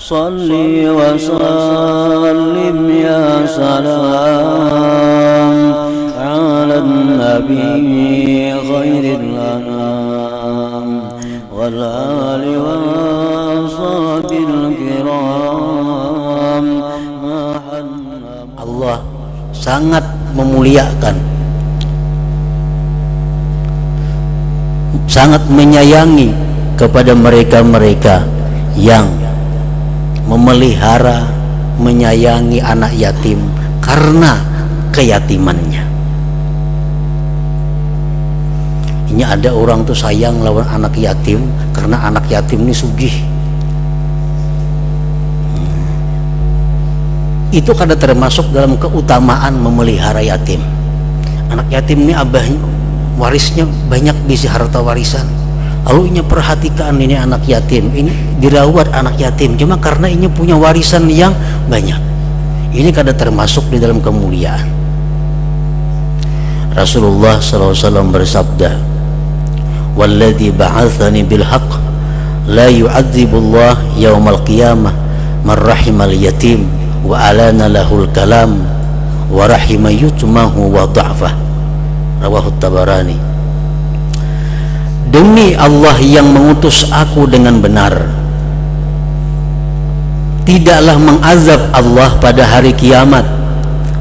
Salli wa sallim ya salam ala nabi khairil anam wal ali wa sahbil kiram. Allah sangat memuliakan, sangat menyayangi kepada mereka-mereka yang memelihara, menyayangi anak yatim karena keyatimannya. Ini ada orang tuh sayang lawan anak yatim karena anak yatim ini sugih. Itu kada termasuk dalam keutamaan memelihara yatim. Anak yatim ini abahnya warisnya banyak, bisi harta warisan. Lalu ini perhatikan ini anak yatim, ini dirawat anak yatim cuma karena ini punya warisan yang banyak. Ini kada termasuk di dalam kemuliaan. Rasulullah SAW bersabda, "Walladzi ba'atsani bil haqq la yu'adzibullah yaumal qiyamah man rahimal yatim wa alana lahul kalam wa rahima yutmahu wa dha'fah." Rawahu Tabarani. Demi Allah yang mengutus aku dengan benar, tidaklah mengazab Allah pada hari kiamat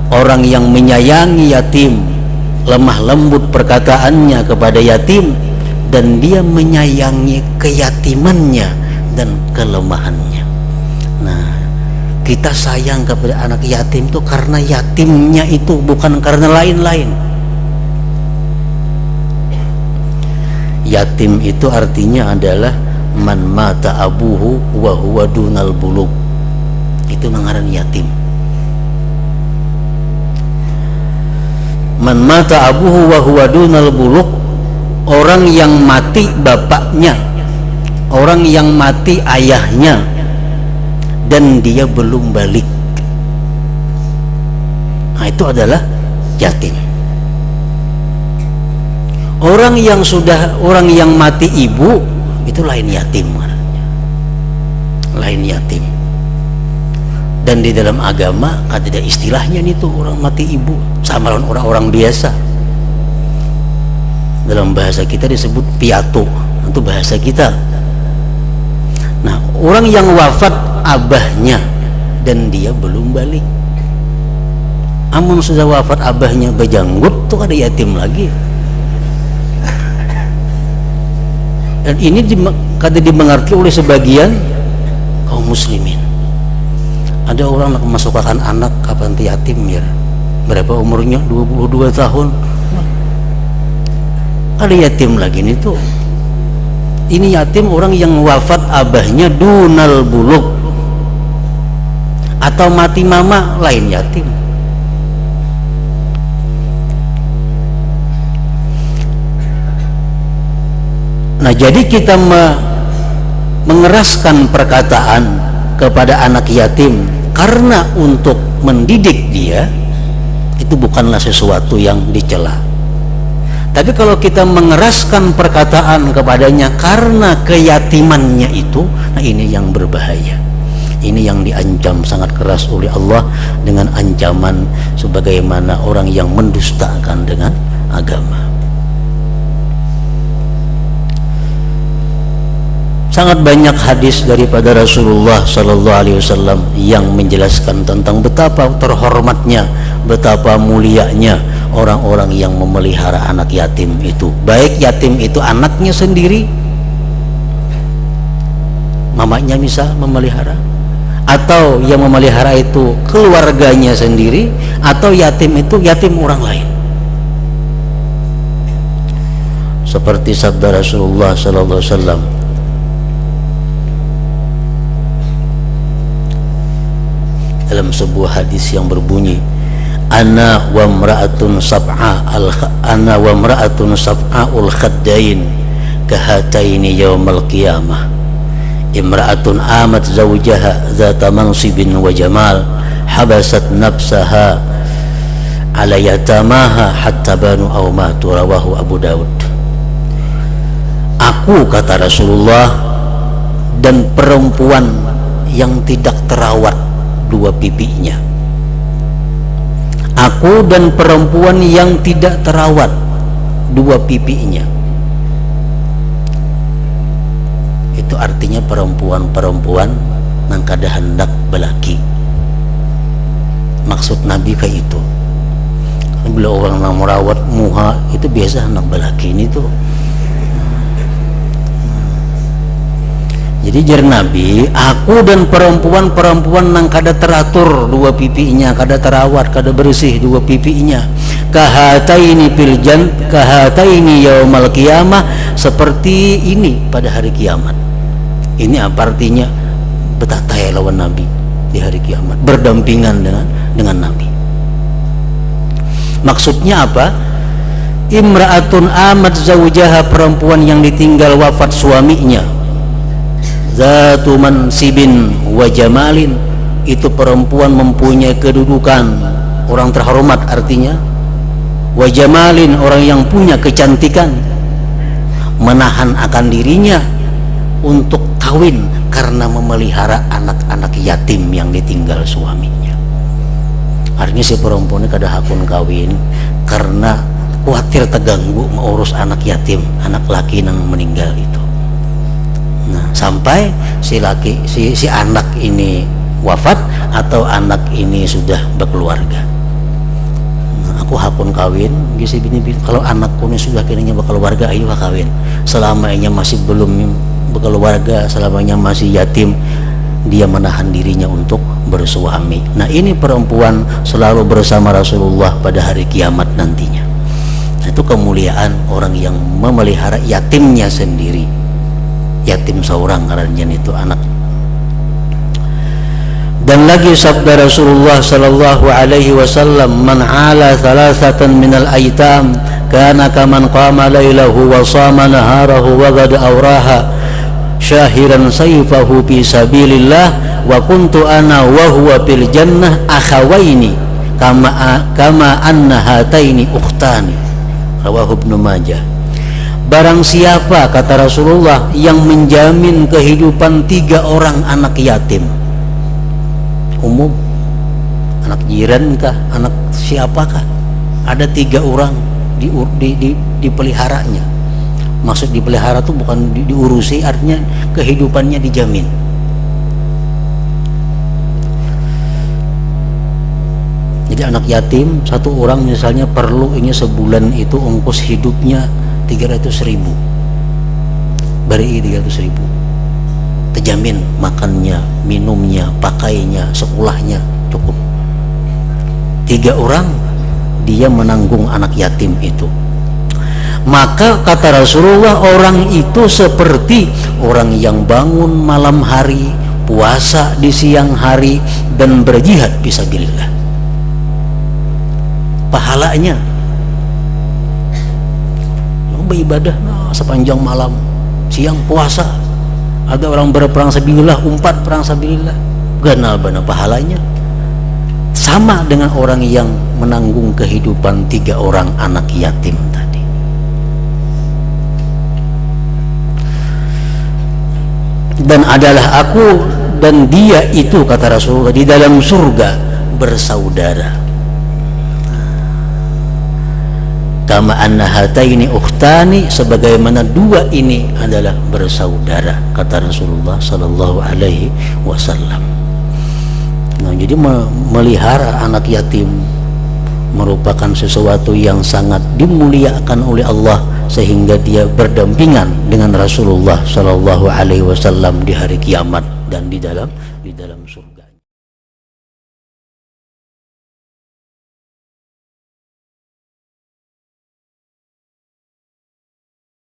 orang yang menyayangi yatim, lemah lembut perkataannya kepada yatim, dan dia menyayangi keyatimannya dan kelemahannya. Nah, kita sayang kepada anak yatim itu karena yatimnya itu, bukan karena lain-lain. Yatim itu artinya adalah man mata abuhu wa huwa dunal bulug. Itu mengaran yatim. Man mata abuhu wa huwa dunal bulug, orang yang mati bapaknya, orang yang mati ayahnya dan dia belum balik. Nah, itu adalah yatim. Orang yang mati ibu itu lain yatim, lain yatim. Dan di dalam agama ada istilahnya nih tuh, orang mati ibu sama orang-orang biasa. Dalam bahasa kita disebut piatu, itu bahasa kita. Nah, orang yang wafat abahnya dan dia belum balik. Amun sudah wafat abahnya bejanggut tuh ada yatim lagi. Dan ini kada dimengerti oleh sebagian kaum muslimin. Ada orang nak memasukkan anak ke panti yatim ya. Berapa umurnya? 22 tahun. Ada yatim lagi nih tuh. Ini yatim orang yang wafat abahnya dunal bulug atau mati mama, lain yatim. Nah, jadi kita mengeraskan perkataan kepada anak yatim karena untuk mendidik dia, itu bukanlah sesuatu yang dicela. Tapi kalau kita mengeraskan perkataan kepadanya karena keyatimannya itu, nah ini yang berbahaya. Ini yang diancam sangat keras oleh Allah dengan ancaman sebagaimana orang yang mendustakan dengan agama. Sangat banyak hadis daripada Rasulullah Sallallahu Alaihi Wasallam yang menjelaskan tentang betapa terhormatnya, betapa mulianya orang-orang yang memelihara anak yatim itu. Baik yatim itu anaknya sendiri, mamanya misal memelihara, atau yang memelihara itu keluarganya sendiri, atau yatim itu yatim orang lain. Seperti sabda Rasulullah Sallallahu Alaihi Wasallam, dalam sebuah hadis yang berbunyi, ana wa mra'atun sab'aul khaddain kahataini yaumal qiyamah, imra'atun amat zawjaha zata mansibin wa jamal habasat nafsaha ala yatamaha hatta banu aw matu. Rawahu Abu Daud. Aku, kata Rasulullah, dan perempuan yang tidak terawat dua pipinya. Aku dan perempuan yang tidak terawat dua pipinya. Itu artinya perempuan-perempuan nang kada hendak belaki. Maksud Nabi kayak itu. Bila orang nang merawat muha itu biasa hendak belaki ini tuh. Jadi jar Nabi, aku dan perempuan-perempuan nang kada teratur dua pipinya, kada terawat, kada bersih dua pipinya. Kahataini kahataini yaumal qiyamah, seperti ini pada hari kiamat. Ini apa artinya? Betatai lawan Nabi di hari kiamat, berdampingan dengan Nabi. Maksudnya apa? Imra'atun amat zaujaha, perempuan yang ditinggal wafat suaminya. Zatu mansibin wa jamalin, itu perempuan mempunyai kedudukan, orang terhormat artinya. Wa jamalin, orang yang punya kecantikan. Menahan akan dirinya untuk kawin karena memelihara anak-anak yatim yang ditinggal suaminya. Artinya si perempuan ini kada hakun kawin karena khawatir terganggu mengurus anak yatim, anak laki yang meninggal itu. Nah, sampai si anak ini wafat atau anak ini sudah berkeluarga. Nah, aku hakun kawin, gisi bini kalau anakku ini sudah kini berkeluarga, ayo kawin. Selamanya masih belum berkeluarga, selamanya masih yatim, dia menahan dirinya untuk bersuami. Nah, ini perempuan selalu bersama Rasulullah pada hari kiamat nantinya. Nah, itu kemuliaan orang yang memelihara yatimnya sendiri. Yatim seorang karena itu anak. Dan lagi sabda Rasulullah sallallahu alaihi wasallam, man ala thalathatan minal aitam kana kaman qama lailahu wa sama naharahu wa ghada awraha syahiran sayfahu fi sabilillah wa kuntu ana wa huwa fil jannah akhawaini kama anna hataini ukhtani, rawahu Ibnu Majah. Barang siapa, kata Rasulullah, yang menjamin kehidupan 3 orang anak yatim, umum, anak jiran kah, anak siapakah, ada 3 orang dipeliharanya. Maksud dipelihara itu bukan diurusi, artinya kehidupannya dijamin. Jadi anak yatim 1 orang misalnya perlu ini sebulan itu ongkos hidupnya 300.000, bari 300.000, terjamin makannya, minumnya, pakainya, sekolahnya cukup. 3 orang dia menanggung anak yatim itu. Maka kata Rasulullah, orang itu seperti orang yang bangun malam hari, puasa di siang hari, dan berjihad fisabilillah. Pahalanya beribadah sepanjang malam, siang puasa. Ada orang berperang sabilillah, umpat perang sabilillah, ganal bana pahalanya. Sama dengan orang yang menanggung kehidupan 3 orang anak yatim tadi. Dan adalah aku dan dia itu, kata Rasulullah, di dalam surga bersaudara. Kama anna hataini ukhtani, sebagaimana 2 ini adalah bersaudara, kata Rasulullah sallallahu alaihi wasallam. Nah, jadi melihara anak yatim merupakan sesuatu yang sangat dimuliakan oleh Allah, sehingga dia berdampingan dengan Rasulullah sallallahu alaihi wasallam di hari kiamat dan di dalam surga.